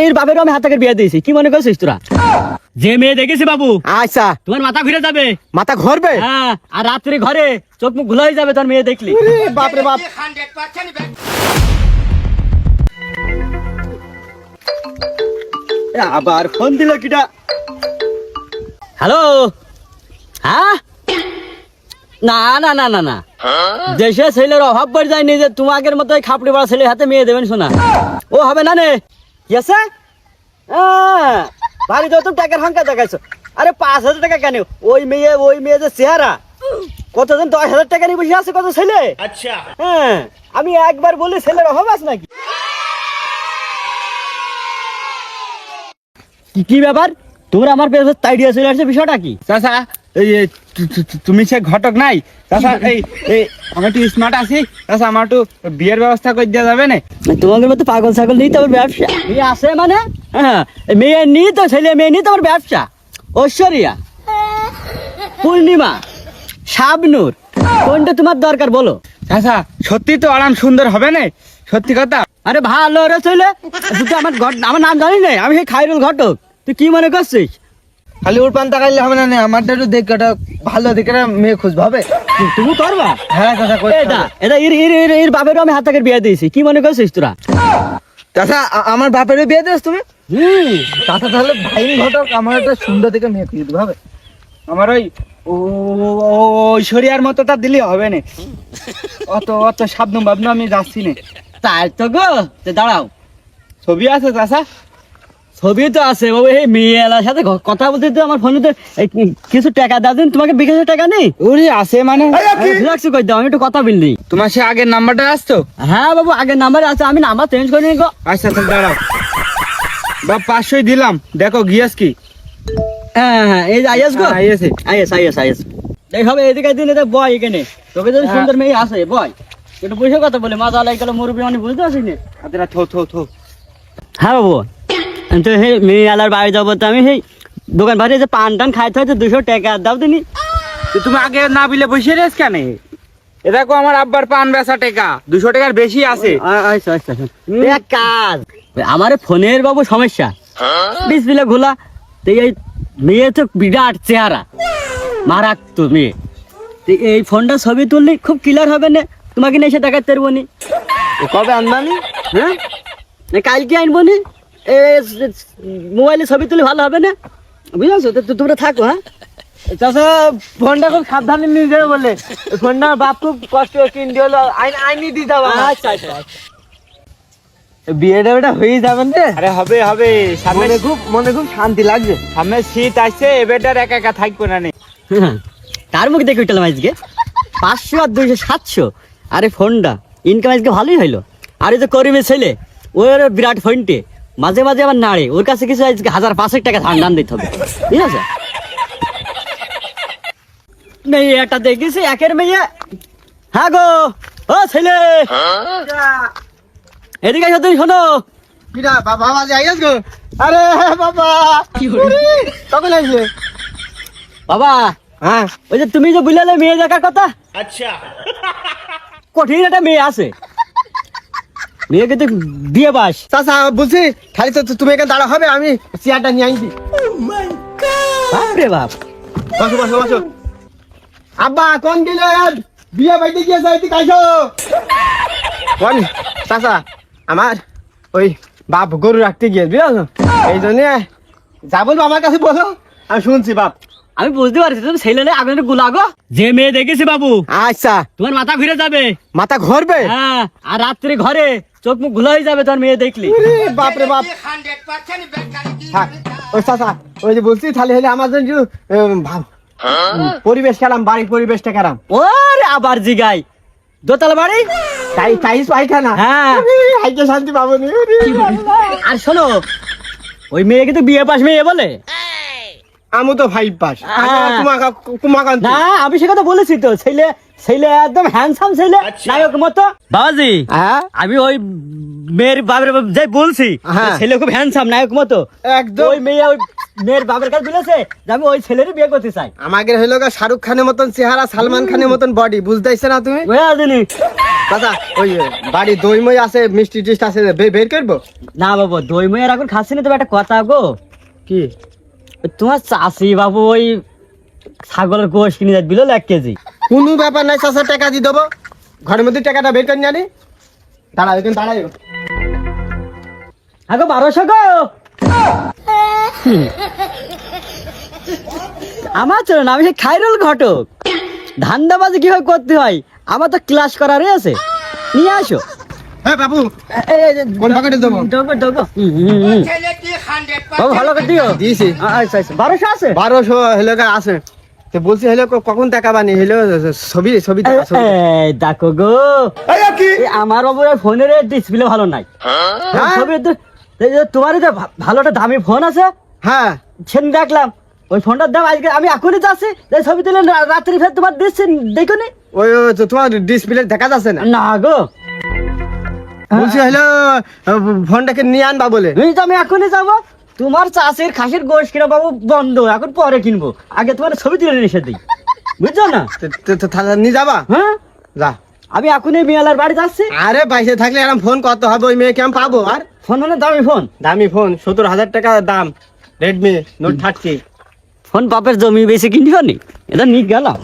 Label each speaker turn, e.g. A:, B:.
A: এর বাপের আমি হাত থেকে বিয়ে দিয়েছি, কি মনে করছিস তোরা? যে মেয়ে দেখেছি বাবু,
B: আচ্ছা
A: তোমার মাথা ঘুরে যাবে।
B: মাথা ঘুরবে?
A: হ্যাঁ, আর রাত্রে ঘরে চোখ মুখ ঘুলাই যাবে তোর মেয়ে দেখলি।
B: বাপরে বাপ।
A: আবার ফোন দিল কিটা? হ্যালো, হ্যাঁ? না না না না না, দেশে ছেলের অভাব পড়ে যায়নি যে তোমাদের মতো খাপড়ি বড় ছেলে হাতে মেয়ে দেবেন শোনা। ও হবে না নে। কি আছে? বাড়িতে তো টাকার হাঙ্কা দেখাইছো। আরে 5,000 টাকা কেন? ওই মেয়ে যে চেহারা, কতজন 10,000 টাকা নিয়ে বসে আছে কত ছেলে। আচ্ছা, হ্যাঁ, আমি একবার বলি ছেলের অভাব আছে নাকি? কি ব্যাপার? তোমরা আমার পেছনে তাইডিয়া চলে আসছে, বিষয়টা কি?
B: চাচা এই তুমি সে ঘটক নাই চাচা? এই আমি একটু স্মার্ট আছি চাচা, আমার একটু বিয়ের ব্যবস্থা করে দেওয়া যাবে না?
A: তোমাদের মতো পাগল ছাগল নিয়ে তোমার ব্যবসা? মেয়ে আছে মানে? হ্যাঁ, মেয়ে নিয়ে তো ছেলে মেয়ে নিয়ে তোমার ব্যবসা। ঐশ্বরিয়া, পূর্ণিমা, শাবনূর, কোনটা তোমার দরকার বলো?
B: চাচা সত্যি তো আরাম সুন্দর হবে না? সত্যি কথা।
A: আরে ভালো রে ছেলে, তুই তো আমার নাম জানি না, আমি সেই খাইরুল ঘটক। তুই কি মনে করছিস?
B: খালি ওর পান তাকাইলে হবে না, আমারটা একটু দেখে ভালো দেখে মেয়ে খুঁজবে হবে।
A: তুমি করবা?
B: হ্যাঁ চাচা,
A: এটা এর বাপের আমি হাত থেকে বিয়ে দিয়েছি, কি মনে করছিস তোরা?
B: চাচা আমার বাপেরও বিয়ে দিস তুমি? চাচা তাহলে ভাই ঘটক, আমার একটা সুন্দর দেখে মেয়ে খুঁজে দিতে হবে। আমার ওই ঐশ্বরিয়ার মতো তা দিলে হবে না, অত সাবধান ভাবনা আমি যাচ্ছি না।
A: তাই তো গো, দাঁড়াও,
B: ছবি আছে চাচা?
A: ছবি তো আছে বাবু। এই মেয়েলার সাথে কথা বলতে তো আমার ফোনে তো কিছু টাকা দাও দিন, তোমাকে 20,000 টাকা নেই?
B: ওরে আছে মানে?
A: রাখছি কই দাও, আমি একটু কথা বললি।
B: তোমার সে আগের নাম্বারটা আসতো?
A: হ্যাঁ বাবু, আগের নাম্বারে আছে, আমি নাম্বার চেঞ্জ করে নিই গো।
B: আচ্ছা তাহলে দাঁড়াও বাপ, 500 দিলাম, দেখো গিয়াস কি?
A: হ্যাঁ হ্যাঁ, এই আইএস গো,
B: আইএস
A: আইএস এই হবে। এদিকে দিন, এটা বয় এখানে, তোকে যদি সুন্দর মেয়ে আছে বয়, একটু বসে কথা বলে মজা লাগে গেল। মুরব্বী মানে বুঝতে পারছিস না?
B: আচ্ছা থো।
A: হ্যাঁ বাবু, তো সেই মেয়ে আলার বাড়ি যাবো, তো আমি সেই দোকান ভাড়ি যে পান টান খাইতে হয়তো 200 টাকা দাও দিনি।
B: তুমি আগে না বিলে বসে রেস কেন? এ দেখো আমার আব্বার পান বেচা টাকা 200 টাকার বেশি আছে।
A: আচ্ছা, এক কাজ, আমার ফোনের বাবু সমস্যা, ডিসপ্লে ঘোলা। তো এই মেয়ে তো বিরাট চেহারা, মারাত্মক মেয়ে। তো এই ফোনটা ছবি তুললে খুব ক্লিয়ার হবে না, তোমাকে নিয়ে এসে দেখাতে পারবো নি।
B: কবে আনবানি?
A: হ্যাঁ, কালকে আনবো নি। মোবাইলে ছবি তুলে ভালো হবে না, বুঝেছো? তো তোমরা থাকো। হ্যাঁ
B: চাচা ফোনটা খুব সাবধানে নিয়ে যাবে বলে, ফোনটা বাপ খুব কষ্ট কিনতে হলো, আইনি দিতে হবে।
A: আচ্ছা,
B: বিয়েটা হয়ে যাবেন রে? আরে হবে মনে খুব শান্তি লাগছে। সামনে শীত আসছে, এবারটার একা থাকবো না।
A: কার মুখ দেখে উঠলাম আজকে 500 আর 200 700। আরে ফোনটা ইনকাম আজকে ভালোই হইলো। আর এই যে করিমের ছেলে, ওর বিরাট ফোনটে মাঝে মাঝে আমার নাড়ে, ওর কাছে কিছু আজকে 1,500 টাকা দাম দিতে হবে, ঠিক আছে? মেয়ে একটা দেখেছি, একের মেয়ে। হ্যাঁ গো, ও ছেলে, এদিকে এসো, তুমি শোনো।
B: বাবা আইয়াস গো। আরে বাবা কখন আসবে?
A: বাবা,
B: হ্যাঁ
A: ওই যে তুমি যে বুঝলে মেয়ে দেখার কথা, আচ্ছা, কঠিন একটা মেয়ে আছে, মেয়ে কিন্তু বিয়ে বাস।
B: চাচা বলছি খালি তুমি এখানে দাঁড়া হবে, আমি চেয়ারটা নিয়ে আইছি।
A: বাপরে বাপ,
B: বসো। আব্বা কোন গেলে বিয়ে বাড়িতে গিয়েছে, এদিকে আইসো। কোন চাচা? আমার ওই বাপ গরু রাখতে গিয়ে, বুঝলো? এই জন্য যা বলবো আমার কাছে বলো, আমি শুনছি। বাপ
A: আমি বুঝতে পারছি তুমি ছেলে আগুন গুলাগো। যে মেয়ে দেখেছি বাবু,
B: আচ্ছা,
A: তোমার মাথা ঘুরে যাবে।
B: মাথা ঘুরবে?
A: হ্যাঁ, আর রাত্রে ঘরে চোখ মুখ ঘুলা হয়ে যাবে তোর মেয়ে দেখলি।
B: বাপরে বাপ। ওই চাচা ওই যে বলছি তাহলে হলে আমার জন্য পরিবেশ কেরাম, বাড়ির পরিবেশটা কেরাম?
A: ওরে আবার জিগাই, দোতলা বাড়ি,
B: টাইস পায়খানা।
A: হ্যাঁ,
B: আইতে শান্তি পাবো নি।
A: আর শোনো, ওই মেয়ে কিন্তু বিয়ে পাস মেয়ে বলে।
B: আমি তো 5 পাস।
A: না, আমি সে কথা বলেছি তো, ছেলে একদম হ্যান্ডসাম ছেলে নায়ক মতো বাবাজি
B: হ্যাঁ
A: আমি ওই মেয়ের বাবার যাই বলছি
B: হ্যাঁ।
A: ছেলে খুব হ্যান্ডসাম নায়ক মতো
B: একদম
A: ওই মেয়ে ওই মেয়ের বাবার কাছে বলেছে যে আমি ওই ছেলেরই বিয়ে করতে চাই
B: আমাদের হইলো গা শাহরুখ খানের মতন চেহারা, সালমান খানের মতন বডি, বুঝতেইছ না তুমি?
A: ওই আদিনি
B: চাচা ওই বাড়ি দই মই আছে, মিষ্টি টিষ্ট আছে, বের করবো?
A: না বাবু দই মেয়ের এখন খাচ্ছি না, তবে একটা কথা গো,
B: কি
A: ওই তোমার চাষি বাবু ওই ছাগলের গোশ কিনে দিল 1 কেজি।
B: কোনো ব্যাপার নাই চাচা, টাকা দিয়ে দেবো। ঘরের মধ্যে টাকাটা বের করে জানি। দাঁড়াও এখানে দাঁড়াই।
A: আগো 1200 গো। আমার চলো না, আমি সেই খাইরুল ঘটক। ধান্দাবাজি কিভাবে করতে হয় আমার তো ক্লাস করারই আছে, নিয়ে আসো।
B: হ্যাঁ বাবু,
A: এই, এই, এই,
B: কোন পকেটে দেবো?
A: ঢোকো, ঢোকো। বাবু, ভালো করে দিও।
B: দিয়েছি।
A: আচ্ছা আচ্ছা 1200 আছে।
B: 1200 হইলো গা আছে। তো বলছি হইলো কখন টাকা বানি হইলো ছবি ছবি দেখা, ছবি।
A: এই দেখো গো, এই আমার বাবুর ফোনের ডিসপ্লে ভালো নাই।
B: হ্যাঁ?
A: ছবি তোমার যে ভালো একটা দামি ফোন আছে,
B: হ্যাঁ
A: সেদিন দেখলাম ওই ফোনটার দাম আজকে আমি এখনই যাচ্ছি, এই ছবি তুলে রাত্রি ফের তোমার দিচ্ছি, দেখো নি?
B: ওই ওই তো তোমার ডিসপ্লে দেখা যাচ্ছে না।
A: না গো,
B: বলছি হইলো ফোনটাকে নিয়ে আনবা বলে।
A: আমি এখনই যাবো। তোমার চাষের খাসির গোশ কিনা বাবু বন্ধ, এখন পরে কিনবো, আগে তোমার ছবি তুলে নিয়ে এসে দিই, বুঝছো না?
B: তাহলে নিয়ে যাবা?
A: হ্যাঁ,
B: যা।
A: আমি এখনই মিয়ালার বাড়ি যাচ্ছি।
B: আরে বাইসে থাকলে এরকম ফোন কত হবে, ওই মেয়ে কেমন পাবো? আর
A: ফোন মানে দামি ফোন,
B: দামি ফোন 70,000 টাকা দাম, রেডমি নোট 30।
A: ফোন বাপের জমি বেশি কিনবি নি, এটা নিয়ে গেলাম।